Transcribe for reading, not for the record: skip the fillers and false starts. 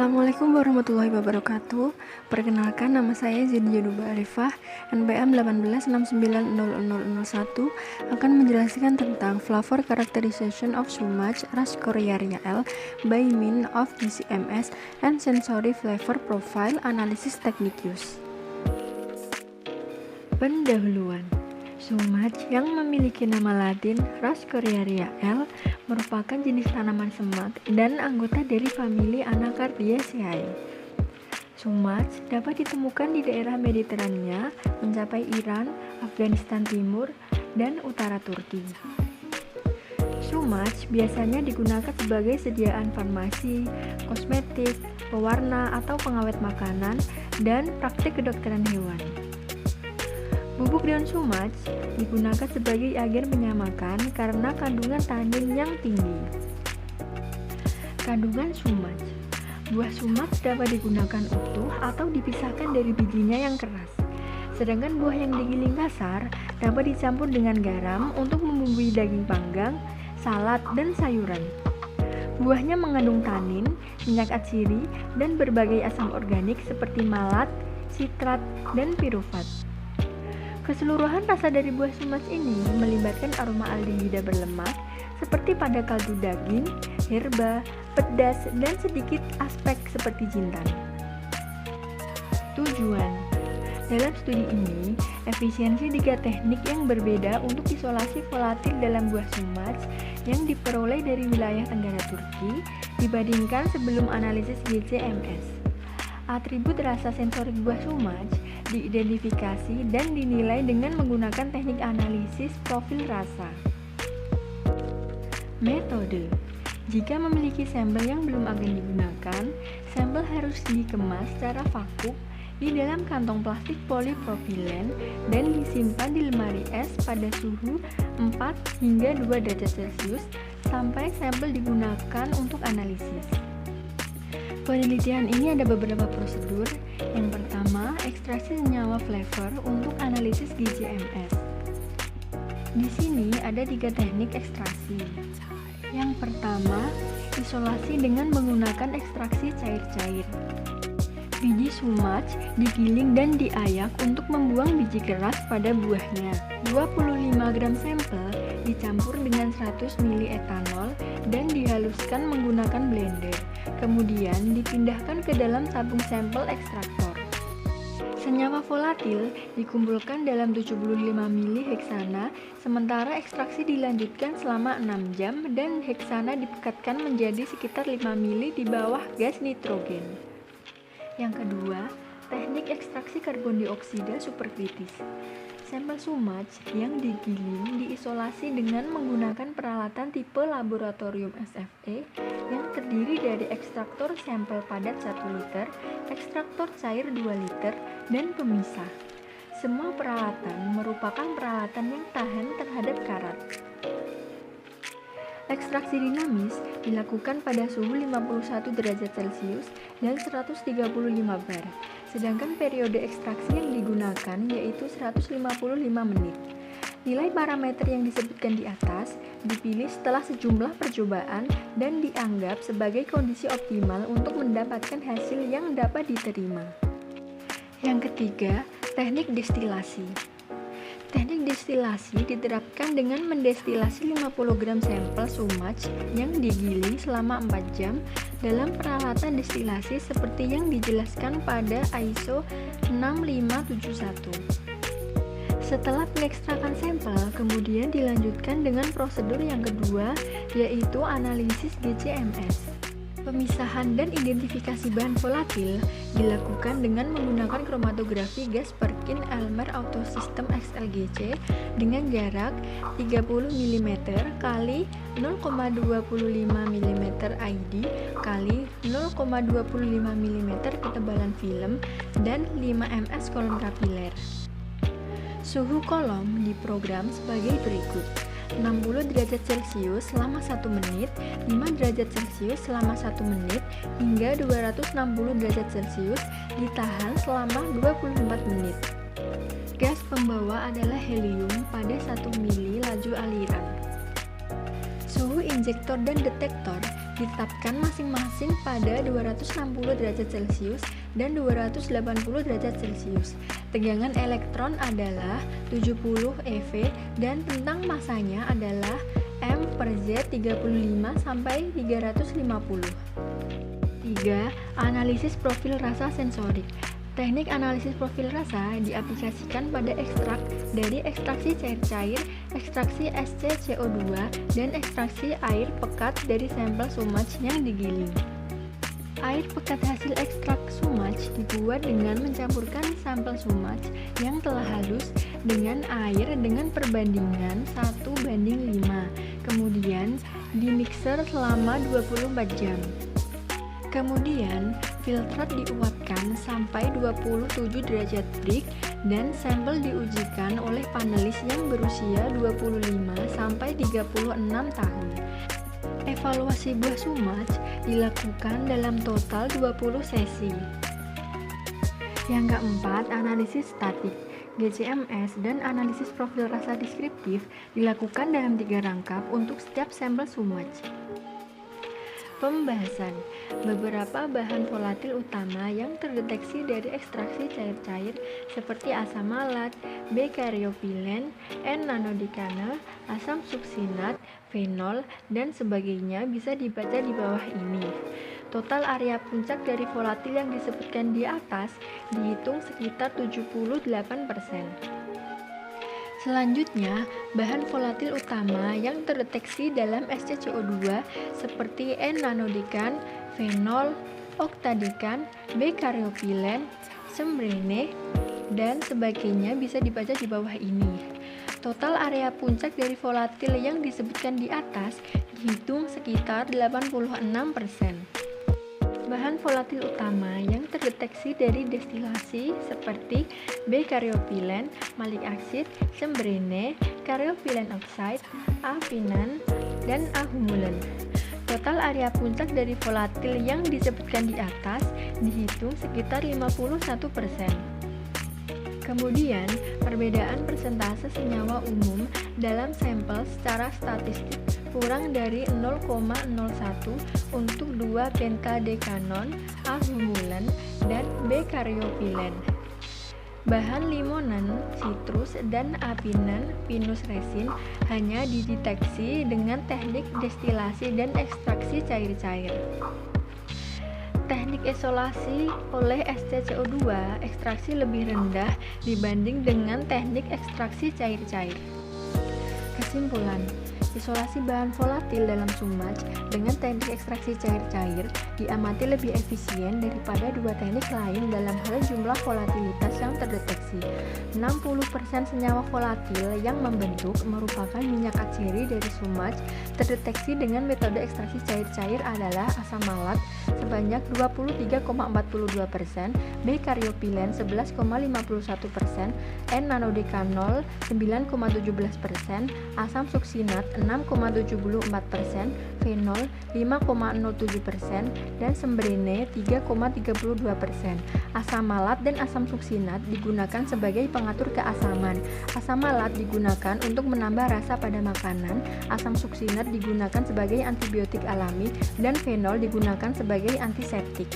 Assalamualaikum warahmatullahi wabarakatuh. Perkenalkan, nama saya Zidia Duba Arifah, NPM 18690001, akan menjelaskan tentang flavor characterization of Sumach Raspberry L by means of GCMS and sensory flavor profile analysis technique use. Pendahuluan. Sumach yang memiliki nama latin Raspberry L merupakan jenis tanaman semak dan anggota dari famili Anacardiaceae. Sumach dapat ditemukan di daerah Mediterania mencapai Iran, Afghanistan Timur, dan utara Turki. Sumach biasanya digunakan sebagai sediaan farmasi, kosmetik, pewarna atau pengawet makanan, dan praktik kedokteran hewan. Bubuk daun sumach digunakan sebagai agen penyamakan karena kandungan tanin yang tinggi. Kandungan sumach. Buah sumach dapat digunakan utuh atau dipisahkan dari bijinya yang keras. Sedangkan buah yang digiling kasar dapat dicampur dengan garam untuk membumbui daging panggang, salad, dan sayuran. Buahnya mengandung tanin, minyak atsiri, dan berbagai asam organik seperti malat, sitrat, dan pirufat. Keseluruhan rasa dari buah sumach ini melibatkan aroma aldehida berlemak seperti pada kaldu daging, herba, pedas, dan sedikit aspek seperti jintan. Tujuan. Dalam studi ini, efisiensi 3 teknik yang berbeda untuk isolasi volatil dalam buah sumach yang diperoleh dari wilayah Tenggara Turki dibandingkan sebelum analisis GCMS. Atribut rasa sensorik buah sumach diidentifikasi dan dinilai dengan menggunakan teknik analisis profil rasa. Metode. Jika memiliki sampel yang belum akan digunakan, sampel harus dikemas secara vakum di dalam kantong plastik polipropilen dan disimpan di lemari es pada suhu 4 hingga 2 derajat Celcius sampai sampel digunakan untuk analisis. Penelitian ini ada beberapa prosedur. Yang pertama, ekstraksi senyawa flavor untuk analisis GCMS. Di sini ada 3 teknik ekstraksi. Yang pertama, isolasi dengan menggunakan ekstraksi cair-cair. Biji sumach digiling dan diayak untuk membuang biji keras pada buahnya. 25 gram sampel dicampur dengan 100 ml etanol dan dihaluskan menggunakan blender. Kemudian dipindahkan ke dalam tabung sampel ekstraktor. Senyawa volatil dikumpulkan dalam 75 ml heksana, sementara ekstraksi dilanjutkan selama 6 jam dan heksana dipekatkan menjadi sekitar 5 ml di bawah gas nitrogen. Yang kedua, teknik ekstraksi karbon dioksida superkritis. Sampel sumach yang digiling diisolasi dengan menggunakan peralatan tipe laboratorium SFE yang terdiri dari ekstraktor sampel padat 1 liter, ekstraktor cair 2 liter, dan pemisah. Semua peralatan merupakan peralatan yang tahan terhadap karat. Ekstraksi dinamis dilakukan pada suhu 51 derajat Celcius dan 135 bar. Sedangkan periode ekstraksi yang digunakan yaitu 155 menit. Nilai parameter yang disebutkan di atas dipilih setelah sejumlah percobaan dan dianggap sebagai kondisi optimal untuk mendapatkan hasil yang dapat diterima. Yang ketiga, teknik destilasi. Teknik destilasi diterapkan dengan mendestilasi 50 gram sampel sumach yang digiling selama 4 jam dalam peralatan destilasi seperti yang dijelaskan pada ISO 6571. Setelah pengekstrakan sampel, kemudian dilanjutkan dengan prosedur yang kedua, yaitu analisis GCMS. Pemisahan dan identifikasi bahan volatil dilakukan dengan menggunakan kromatografi gas Perkin-Elmer Auto System XLGC dengan jarak 30 mm kali 0,25 mm ID kali 0,25 mm ketebalan film dan 5 ms kolom kapiler. Suhu kolom diprogram sebagai berikut: 60 derajat Celcius selama 1 menit, 5 derajat Celcius selama 1 menit, hingga 260 derajat Celcius ditahan selama 24 menit. Gas pembawa adalah helium pada 1 mili laju aliran. Suhu injektor dan detektor ditetapkan masing-masing pada 260 derajat Celcius dan 280 derajat Celcius. Tegangan elektron adalah 70 eV dan tentang masanya adalah M per Z 35 sampai 350. 3. Analisis profil rasa sensorik. Teknik analisis profil rasa diaplikasikan pada ekstrak dari ekstraksi cair-cair, ekstraksi ScCO2, dan ekstraksi air pekat dari sampel sumach yang digiling. Air pekat hasil ekstrak sumach dibuat dengan mencampurkan sampel sumach yang telah halus dengan air dengan perbandingan 1:5, kemudian dimixer selama 24 jam. Kemudian, filtrat diuapkan sampai 27 derajat Brix dan sampel diujikan oleh panelis yang berusia 25 sampai 36 tahun. Evaluasi buah sumach dilakukan dalam total 20 sesi. Yang keempat, analisis statik. GCMS dan analisis profil rasa deskriptif dilakukan dalam 3 rangkap untuk setiap sampel sumach. Pembahasan. Beberapa bahan volatil utama yang terdeteksi dari ekstraksi cair-cair seperti asam malat, B-karyopilen, N-nanodikana, asam suksinat, fenol, dan sebagainya bisa dibaca di bawah ini. Total area puncak dari volatil yang disebutkan di atas dihitung sekitar 78%. Selanjutnya, bahan volatil utama yang terdeteksi dalam ScCO2 seperti N-nanodekan, fenol, oktadekan, B-karyopilen, sembrene, dan sebagainya bisa dibaca di bawah ini. Total area puncak dari volatil yang disebutkan di atas dihitung sekitar 86%. Bahan volatil utama yang terdeteksi dari destilasi seperti B-karyopilen, malic acid, sembrene, karyopilen oxide, A-finan, dan A-humulen. Total area puncak dari volatil yang disebutkan di atas dihitung sekitar 51%. Kemudian, perbedaan persentase senyawa umum dalam sampel secara statistik kurang dari 0,01 untuk 2 pentadekanon, A-humulen, dan B-karyopilen. Bahan limonan, sitrus, dan apinan, pinus resin hanya dideteksi dengan teknik destilasi dan ekstraksi cair-cair. Teknik isolasi oleh ScCO2 ekstraksi lebih rendah dibanding dengan teknik ekstraksi cair-cair. Kesimpulan, isolasi bahan volatil dalam sumach dengan teknik ekstraksi cair-cair diamati lebih efisien daripada 2 teknik lain dalam hal jumlah volatilitas yang terdeteksi. 60% senyawa volatil yang membentuk merupakan minyak atsiri dari sumach terdeteksi dengan metode ekstraksi cair-cair adalah asam malat sebanyak 23,42%, B-karyopilen 11,51%, N-nanodekanol 9,17%, asam suksinat 6,74%, fenol 5,07%, dan sembrene 3,32%. Asam malat dan asam suksinat digunakan sebagai pengatur keasaman. Asam malat digunakan untuk menambah rasa pada makanan, asam suksinat digunakan sebagai antibiotik alami, dan fenol digunakan sebagai antiseptik.